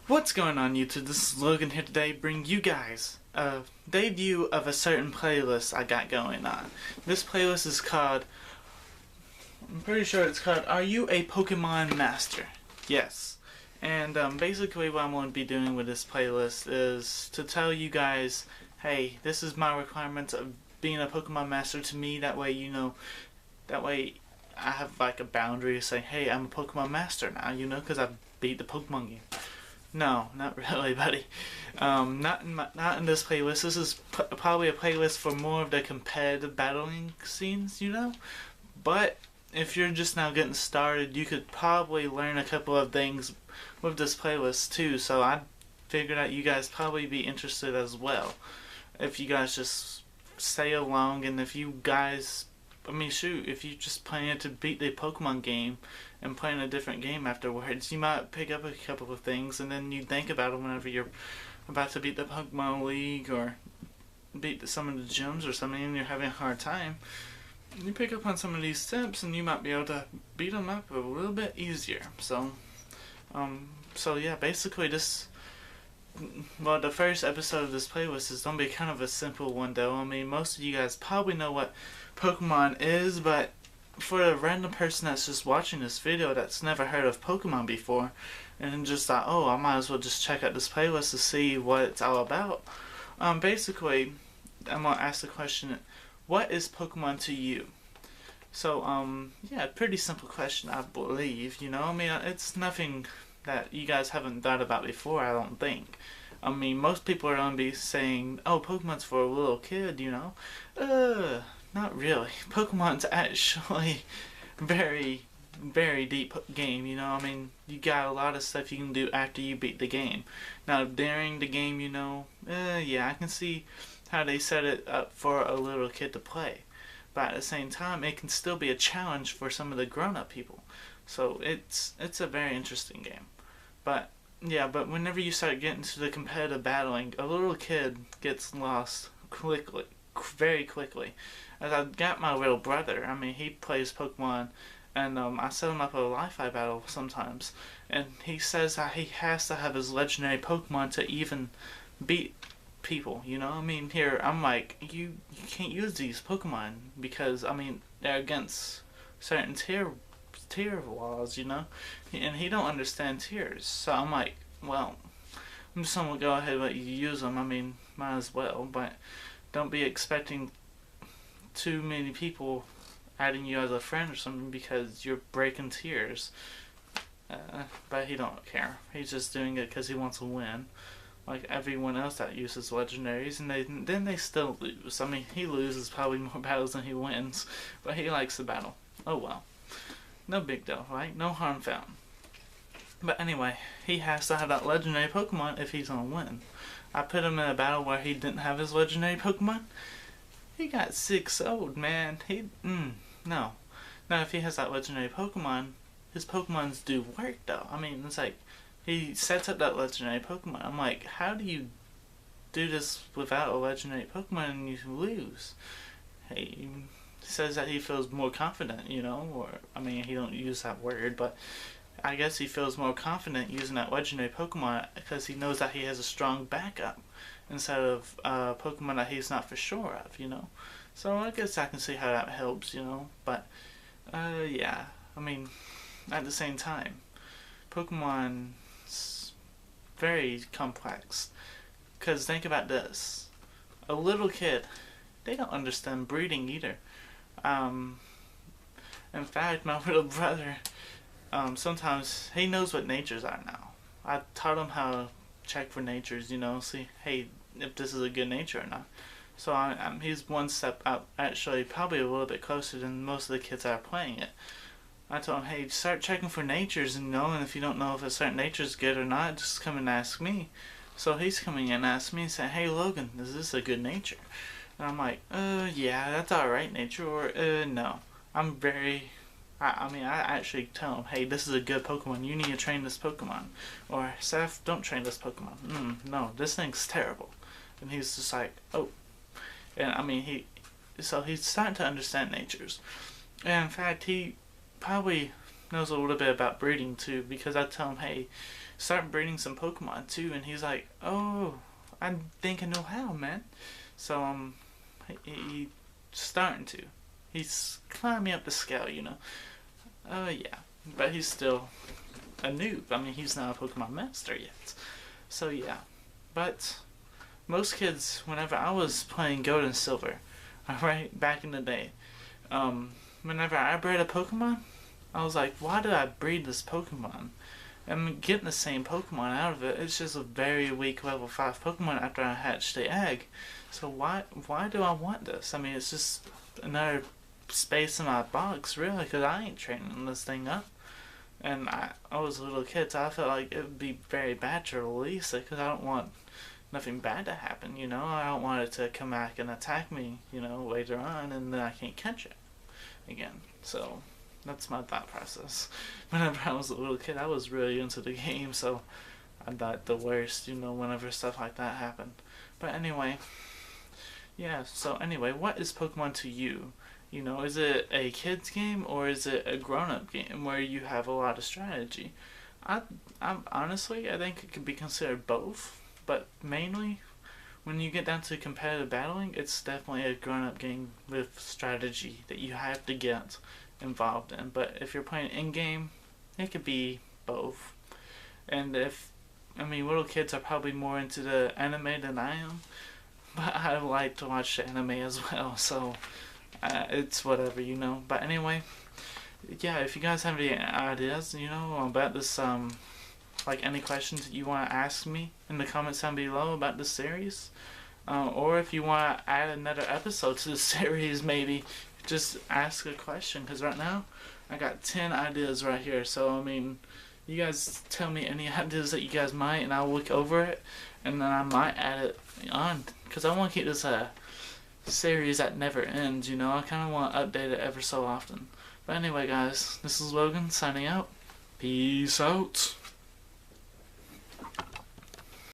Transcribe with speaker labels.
Speaker 1: What's going on, YouTube? This is Logan here today, bring you guys a debut of a certain playlist I got going on. This playlist is called, I'm pretty sure it's called, Are You a Pokemon Master? Yes. And basically what I'm going to be doing with this playlist is to tell you guys, hey, this is my requirements of being a Pokemon Master to me. That way, that way I have like a boundary to say, hey, I'm a Pokemon Master now, because I beat the Pokemon game. No, not really, buddy. Not in this playlist. This is probably a playlist for more of the competitive battling scenes, But if you're just now getting started, you could probably learn a couple of things with this playlist too. So I figured out you guys probably be interested as well. If you guys just stay along, and if you guys, if you just plan to beat the Pokemon game and playing a different game afterwards, you might pick up a couple of things, and then you think about them whenever you're about to beat the Pokemon League or beat some of the gyms or something, and you're having a hard time. You pick up on some of these tips, and you might be able to beat them up a little bit easier. So yeah, basically the first episode of this playlist is gonna be kind of a simple one, though. Most of you guys probably know what Pokemon is, but for a random person that's just watching this video that's never heard of Pokemon before and just thought, oh, I might as well just check out this playlist to see what it's all about. Basically, I'm gonna ask the question, what is Pokemon to you? So, yeah, pretty simple question, I believe, it's nothing that you guys haven't thought about before, I don't think. Most people are gonna be saying, oh, Pokemon's for a little kid, not really. Pokemon's actually very, very deep game, you got a lot of stuff you can do after you beat the game. Now, during the game, yeah, I can see how they set it up for a little kid to play. But at the same time, it can still be a challenge for some of the grown-up people. So it's a very interesting game. But yeah, but whenever you start getting to the competitive battling, a little kid gets lost quickly, very quickly. As I got my little brother, he plays Pokemon, and I set him up a Wi-Fi battle sometimes, and he says that he has to have his legendary Pokemon to even beat people, here I'm like, you can't use these Pokemon because they're against certain tier laws, and he don't understand tiers. So I'm like, well, I'm just gonna go ahead and let you use them. Might as well, but don't be expecting too many people adding you as a friend or something because you're breaking tiers. But he don't care. He's just doing it because he wants to win, like everyone else that uses legendaries, and then they still lose. He loses probably more battles than he wins, but he likes the battle. Oh well. No big deal, right? No harm found. But anyway, he has to have that legendary Pokemon if he's gonna win. I put him in a battle where he didn't have his legendary Pokemon. He got 6-0'd, man. No. Now, if he has that legendary Pokemon, his Pokemons do work, though. It's like, he sets up that legendary Pokemon. I'm like, how do you do this without a legendary Pokemon and you lose? He says that he feels more confident, or, he don't use that word, but I guess he feels more confident using that legendary Pokemon because he knows that he has a strong backup instead of Pokemon that he's not for sure of, So I guess I can see how that helps, but, yeah, at the same time, Pokemon's very complex, because think about this, a little kid, they don't understand breeding either. In fact, my little brother, sometimes he knows what natures are now. I taught him how to check for natures, see, hey, if this is a good nature or not. So he's one step out, actually, probably a little bit closer than most of the kids that are playing it. I told him, hey, start checking for natures, and if you don't know if a certain nature is good or not, just come and ask me. So he's coming in and asking me and saying, hey, Logan, is this a good nature? And I'm like, yeah, that's alright nature, or, no. I actually tell him, hey, this is a good Pokemon, you need to train this Pokemon. Or, Seth, don't train this Pokemon. No, this thing's terrible. And he's just like, oh. And, he's starting to understand natures. And in fact, he probably knows a little bit about breeding too, because I tell him, hey, start breeding some Pokemon too. And he's like, oh, I think I know how, man. So he's starting to. He's climbing up the scale, you know. Yeah, but he's still a noob. I mean, he's not a Pokemon master yet. So yeah, but most kids, whenever I was playing Gold and Silver, alright, back in the day, whenever I bred a Pokemon, I was like, why did I breed this Pokemon? I'm getting the same Pokemon out of it. It's just a very weak level 5 Pokemon after I hatched the egg. So why do I want this? I mean, it's just another space in my box, really, because I ain't training this thing up. And I was a little kid, so I felt like it would be very bad to release it, because I don't want nothing bad to happen, you know? I don't want it to come back and attack me, you know, later on, and then I can't catch it again. So that's my thought process. Whenever I was a little kid, I was really into the game, so I thought the worst, you know, whenever stuff like that happened. But anyway, yeah, so anyway, what is Pokemon to you? You know, is it a kid's game or is it a grown-up game where you have a lot of strategy? I'm honestly, I think it could be considered both, but mainly when you get down to competitive battling, it's definitely a grown-up game with strategy that you have to get involved in. But if you're playing in-game, it could be both. And little kids are probably more into the anime than I am, but I like to watch the anime as well, so it's whatever, you know. But anyway, yeah, if you guys have any ideas, you know, about this, like any questions that you want to ask me in the comments down below about this series, or if you want to add another episode to the series, maybe just ask a question, because right now I got 10 ideas right here. So I mean, you guys tell me any ideas that you guys might, and I'll look over it, and then I might add it on, because I want to keep this a series that never ends, you know. I kind of want to update it ever so often. But anyway, guys, this is Logan signing out. Peace out.